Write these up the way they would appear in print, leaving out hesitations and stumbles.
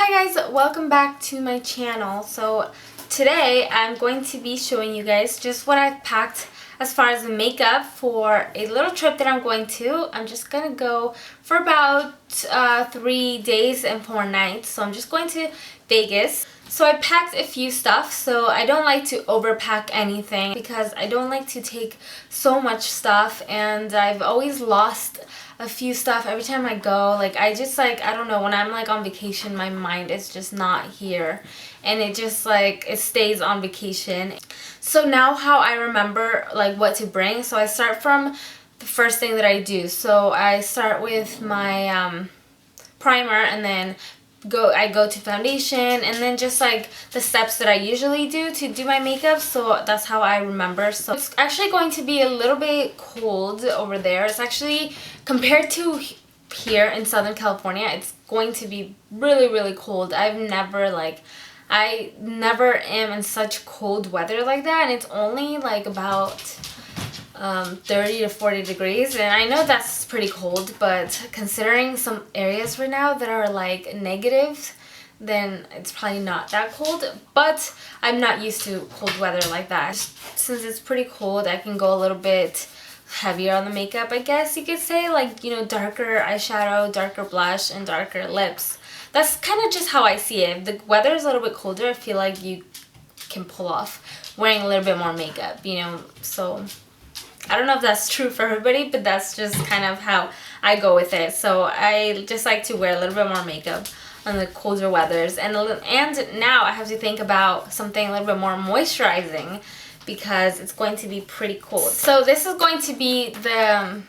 Hi guys, welcome back to my channel. So today I'm going to be showing you guys just what I've packed as far as the makeup for a little trip that I'm going to. I'm just gonna go for about 3 days and 4 nights. So I'm just going to Vegas. So I packed a few stuff, so I don't like to overpack anything because I don't like to take so much stuff, and I've always lost a few stuff every time I go. Like I don't know, when I'm like on vacation, my mind is just not here, and it just like it stays on vacation. So now how I remember like what to bring, so I start from the first thing that I do. So I start with my primer, and then I go to foundation, and then just like the steps that I usually do to do my makeup. So that's how I remember. So it's actually going to be a little bit cold over there. It's actually, compared to here in Southern California, it's going to be really cold. I never am in such cold weather like that, and it's only like about 30 to 40 degrees, and I know that's pretty cold, but considering some areas right now that are like negative, then it's probably not that cold. But I'm not used to cold weather like that. Since it's pretty cold, I can go a little bit heavier on the makeup, I guess you could say, like, you know, darker eyeshadow, darker blush, and darker lips. That's kind of just how I see it. If the weather is a little bit colder, I feel like you can pull off wearing a little bit more makeup, you know. So I don't know if that's true for everybody, but that's just kind of how I go with it. So I just like to wear a little bit more makeup on the colder weathers. And now I have to think about something a little bit more moisturizing because it's going to be pretty cold. So this is going to be the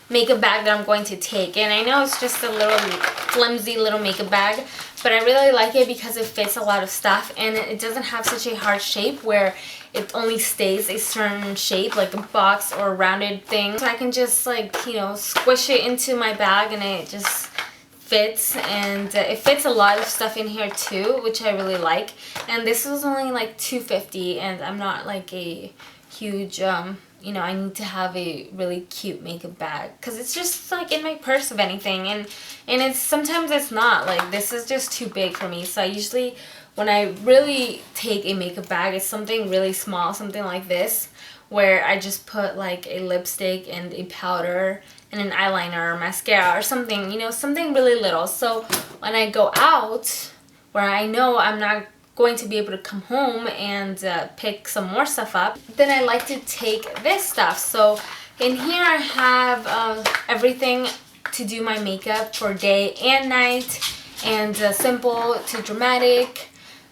makeup bag that I'm going to take. And I know it's just a little flimsy little makeup bag, but I really like it because it fits a lot of stuff, and it doesn't have such a hard shape where it only stays a certain shape, like a box or a rounded thing. So I can just, like, you know, squish it into my bag, and it just fits, and it fits a lot of stuff in here too, which I really like. And this was only like $2.50, and I'm not like a huge you know, I need to have a really cute makeup bag because it's just like in my purse of anything, and it's sometimes it's not, like, this is just too big for me. So I usually, when I really take a makeup bag, it's something really small, something like this, where I just put like a lipstick and a powder and an eyeliner or mascara or something, you know, something really little. So when I go out where I know I'm not going to be able to come home and pick some more stuff up, then I like to take this stuff. So in here I have everything to do my makeup for day and night, and simple to dramatic,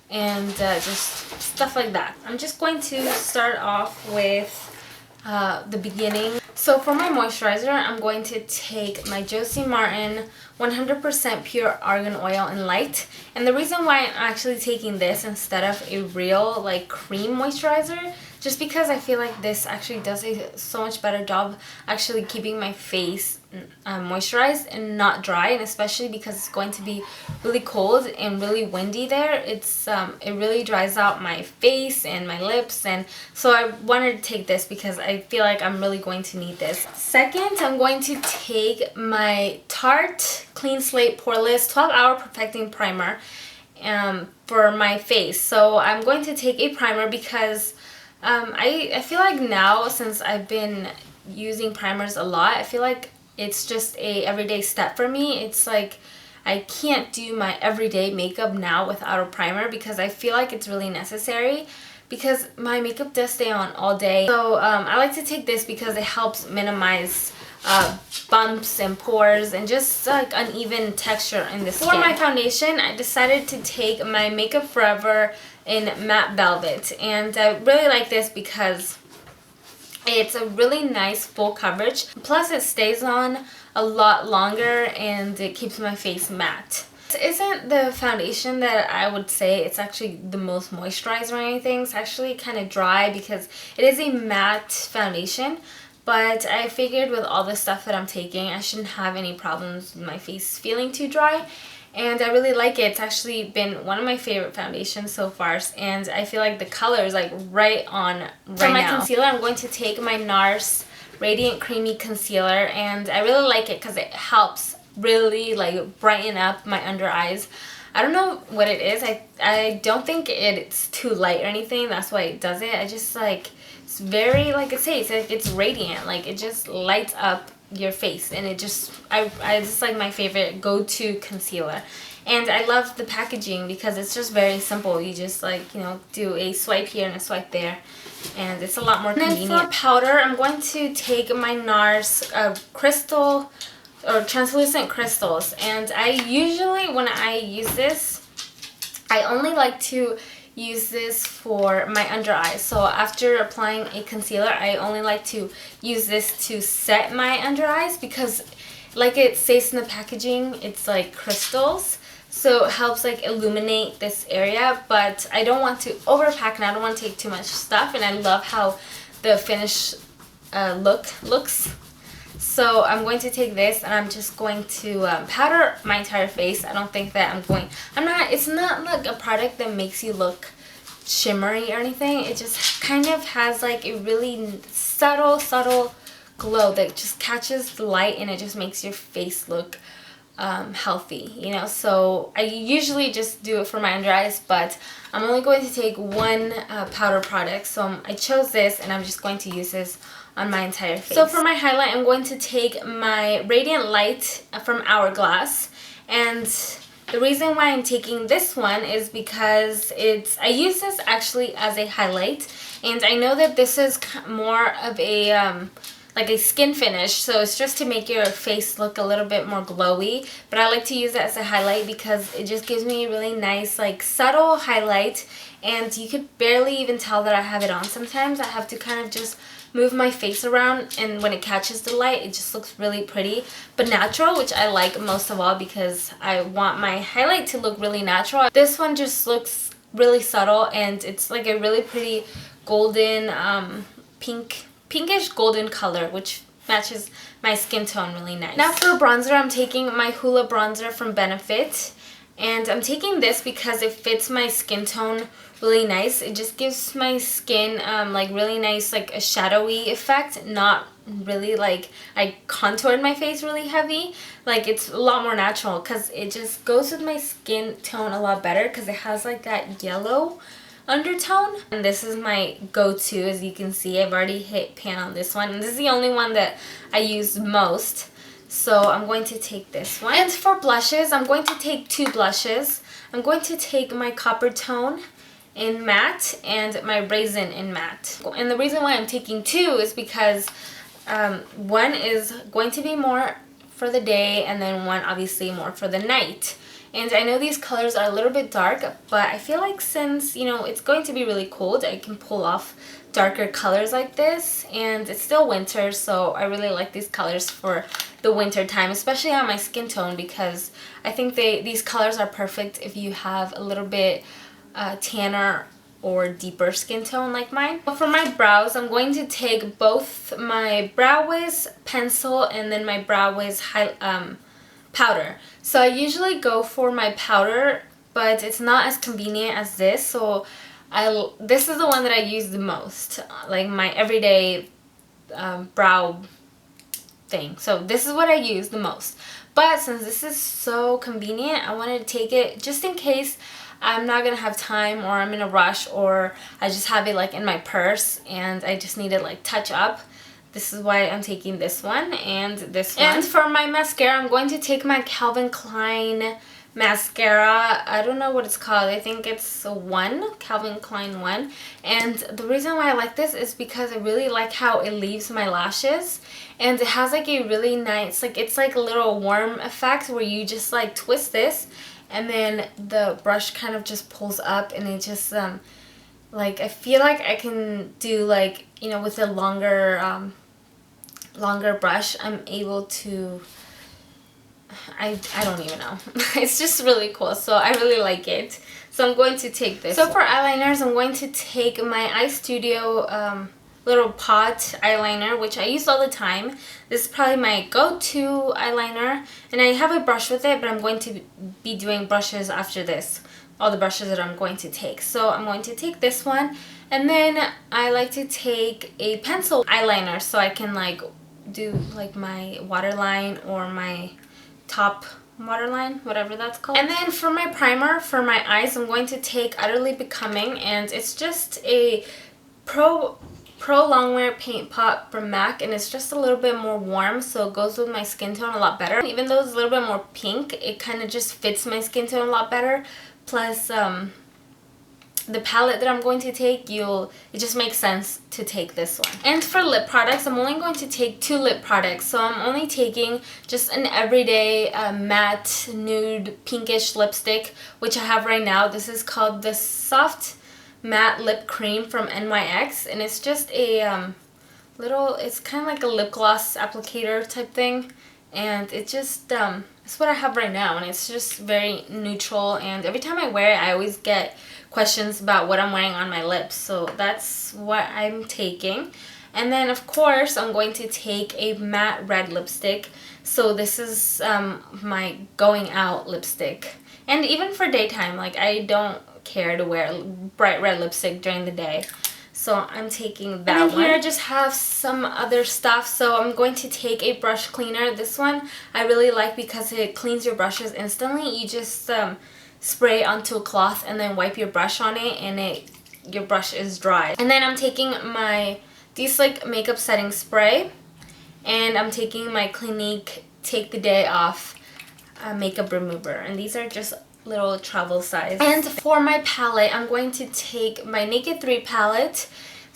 and just stuff like that. I'm just going to start off with the beginning. So for my moisturizer, I'm going to take my Josie Martin 100% pure argan oil in light. And the reason why I'm actually taking this instead of a real like cream moisturizer, just because I feel like this actually does a so much better job actually keeping my face moisturized and not dry, and especially because it's going to be really cold and really windy there. It's it really dries out my face and my lips, and so I wanted to take this because I feel like I'm really going to need this. Second, I'm going to take my Tarte Clean Slate Poreless 12-Hour Perfecting Primer for my face. So I'm going to take a primer because I feel like now, since I've been using primers a lot, I feel like it's just a everyday step for me. It's like I can't do my everyday makeup now without a primer because I feel like it's really necessary, because my makeup does stay on all day. So I like to take this because it helps minimize bumps and pores and just like uneven texture in the skin. For my foundation, I decided to take my Makeup Forever in Matte Velvet, and I really like this because it's a really nice full coverage, plus it stays on a lot longer and it keeps my face matte. This isn't the foundation that I would say it's actually the most moisturized or anything. It's actually kind of dry because it is a matte foundation, but I figured with all the stuff that I'm taking, I shouldn't have any problems with my face feeling too dry. And I really like it. It's actually been one of my favorite foundations so far, and I feel like the color is like right on right now. For my concealer, I'm going to take my NARS Radiant Creamy Concealer, and I really like it because it helps really like brighten up my under eyes. I don't know what it is. I don't think it's too light or anything. That's why it does it. I just like, it's very, like I say, it's like it's radiant. Like it just lights up your face, and it just, I just like my favorite go-to concealer. And I love the packaging because it's just very simple. You just like, you know, do a swipe here and a swipe there, and it's a lot more convenient. And then for powder, I'm going to take my NARS crystal or translucent crystals, and I usually, when I use this, I only like to use this for my under eyes. So after applying a concealer, I only like to use this to set my under eyes because, like it says in the packaging, it's like crystals. So it helps like illuminate this area, but I don't want to overpack and I don't want to take too much stuff, and I love how the finished looks. So I'm going to take this and I'm just going to powder my entire face. I don't think that it's not like a product that makes you look shimmery or anything. It just kind of has like a really subtle glow that just catches the light, and it just makes your face look healthy, you know. So I usually just do it for my under eyes, but I'm only going to take one powder product. So I chose this and I'm just going to use this on my entire face. So for my highlight, I'm going to take my Radiant Light from Hourglass, and the reason why I'm taking this one is because I use this actually as a highlight, and I know that this is more of a like a skin finish, so it's just to make your face look a little bit more glowy, but I like to use it as a highlight because it just gives me a really nice like subtle highlight, and you could barely even tell that I have it on. Sometimes I have to kind of just move my face around, and when it catches the light, it just looks really pretty but natural, which I like most of all because I want my highlight to look really natural. This one just looks really subtle, and it's like a really pretty golden pinkish golden color, which matches my skin tone really nice. Now for bronzer, I'm taking my Hoola bronzer from Benefit, and I'm taking this because it fits my skin tone really nice. It just gives my skin like really nice, like a shadowy effect, not really like I contoured my face really heavy. Like it's a lot more natural because it just goes with my skin tone a lot better because it has like that yellow undertone. And this is my go-to. As you can see, I've already hit pan on this one, and this is the only one that I use most, so I'm going to take this one. And for blushes, I'm going to take two blushes. I'm going to take my Copper Tone in matte and my Raisin in matte. And the reason why I'm taking two is because one is going to be more for the day, and then one obviously more for the night. And I know these colors are a little bit dark, but I feel like since, you know, it's going to be really cold, I can pull off darker colors like this. And it's still winter, so I really like these colors for the winter time, especially on my skin tone, because I think these colors are perfect if you have a little bit tanner or deeper skin tone like mine. For my brows, I'm going to take both my Brow Wiz pencil and then my Brow Wiz powder. So I usually go for my powder, but it's not as convenient as this, so this is the one that I use the most, like my everyday brow thing. So this is what I use the most. But since this is so convenient, I wanted to take it just in case I'm not gonna have time, or I'm in a rush, or I just have it like in my purse and I just need to like touch up. This is why I'm taking this one and this one. And for my mascara, I'm going to take my Calvin Klein mascara. I don't know what it's called. I think it's Calvin Klein 1. And the reason why I like this is because I really like how it leaves my lashes. And it has like a really nice, like it's like a little worm effect where you just like twist this and then the brush kind of just pulls up, and it just like I feel like I can do like, you know, with a longer brush, I'm able to, I don't even know. It's just really cool, so I really like it. So I'm going to take this. So for eyeliners, I'm going to take my iStudio little pot eyeliner, which I use all the time. This is probably my go-to eyeliner, and I have a brush with it, but I'm going to be doing brushes after this, all the brushes that I'm going to take. So I'm going to take this one, and then I like to take a pencil eyeliner so I can like do like my waterline or my top waterline, whatever that's called. And then for my primer for my eyes, I'm going to take Utterly Becoming, and it's just a Pro Longwear Paint Pot from MAC, and it's just a little bit more warm, so it goes with my skin tone a lot better. Even though it's a little bit more pink, it kind of just fits my skin tone a lot better. Plus, the palette that I'm going to take, it just makes sense to take this one. And for lip products, I'm only going to take 2 lip products. So I'm only taking just an everyday matte nude pinkish lipstick, which I have right now. This is called the Soft Matte Lip Cream from NYX, and it's just a it's kind of like a lip gloss applicator type thing, and it just it's what I have right now, and it's just very neutral, and every time I wear it I always get questions about what I'm wearing on my lips, so that's what I'm taking. And then of course I'm going to take a matte red lipstick. So this is my going out lipstick, and even for daytime, like I don't care to wear bright red lipstick during the day, so I'm taking that one. And here I just have some other stuff. So I'm going to take a brush cleaner. This one I really like because it cleans your brushes instantly. You just spray onto a cloth and then wipe your brush on it, and your brush is dry. And then I'm taking my De-Slick makeup setting spray, and I'm taking my Clinique Take the Day Off makeup remover, and these are just little travel size. And for my palette, I'm going to take my Naked 3 palette.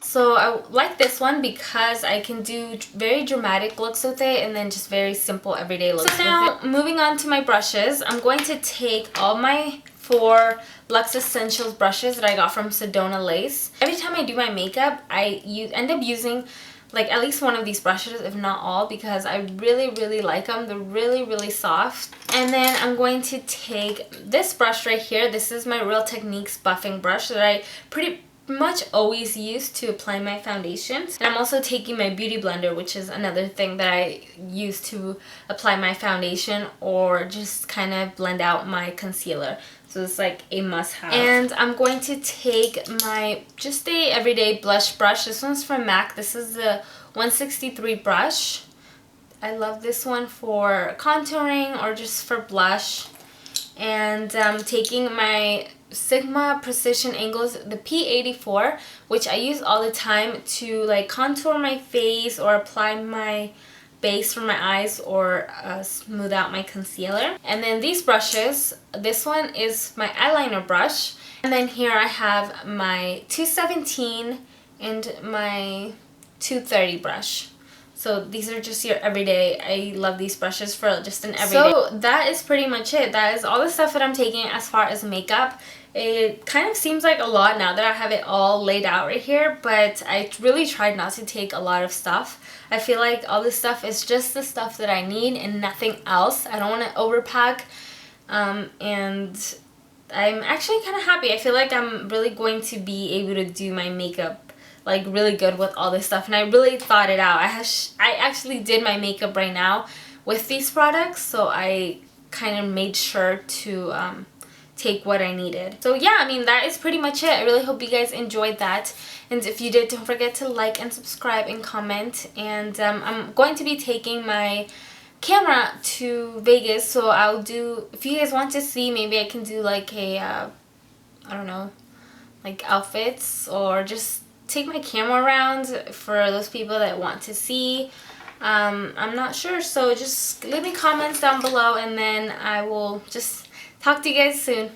So I like this one because I can do very dramatic looks with it, and then just very simple everyday looks with it. So now, moving on to my brushes, I'm going to take all my 4 Luxe Essentials brushes that I got from Sedona Lace. Every time I do my makeup, I end up using like at least one of these brushes, if not all, because I really like them. They're really soft. And then I'm going to take this brush right here. This is my Real Techniques buffing brush that I pretty much always use to apply my foundations. And I'm also taking my beauty blender, which is another thing that I use to apply my foundation or just kind of blend out my concealer. So it's like a must-have. And I'm going to take my just a everyday blush brush. This one's from MAC. This is the 163 brush. I love this one for contouring or just for blush. And I'm taking my Sigma Precision Angles, the P84, which I use all the time to like contour my face or apply my base for my eyes or smooth out my concealer. And then these brushes, this one is my eyeliner brush, and then here I have my 217 and my 230 brush. So these are just your everyday. I love these brushes for just an everyday. So that is pretty much it. That is all the stuff that I'm taking as far as makeup. It kind of seems like a lot now that I have it all laid out right here, but I really tried not to take a lot of stuff. I feel like all this stuff is just the stuff that I need and nothing else. I don't want to overpack, and I'm actually kind of happy. I feel like I'm really going to be able to do my makeup like really good with all this stuff, and I really thought it out. I actually did my makeup right now with these products, so I kind of made sure to take what I needed. So yeah, I mean, that is pretty much it. I really hope you guys enjoyed that, and if you did, don't forget to like and subscribe and comment. And I'm going to be taking my camera to Vegas, so I'll do, if you guys want to see, maybe I can do like a I don't know, like outfits, or just take my camera around for those people that want to see. I'm not sure, so just leave me comments down below, and then I will just talk to you guys soon.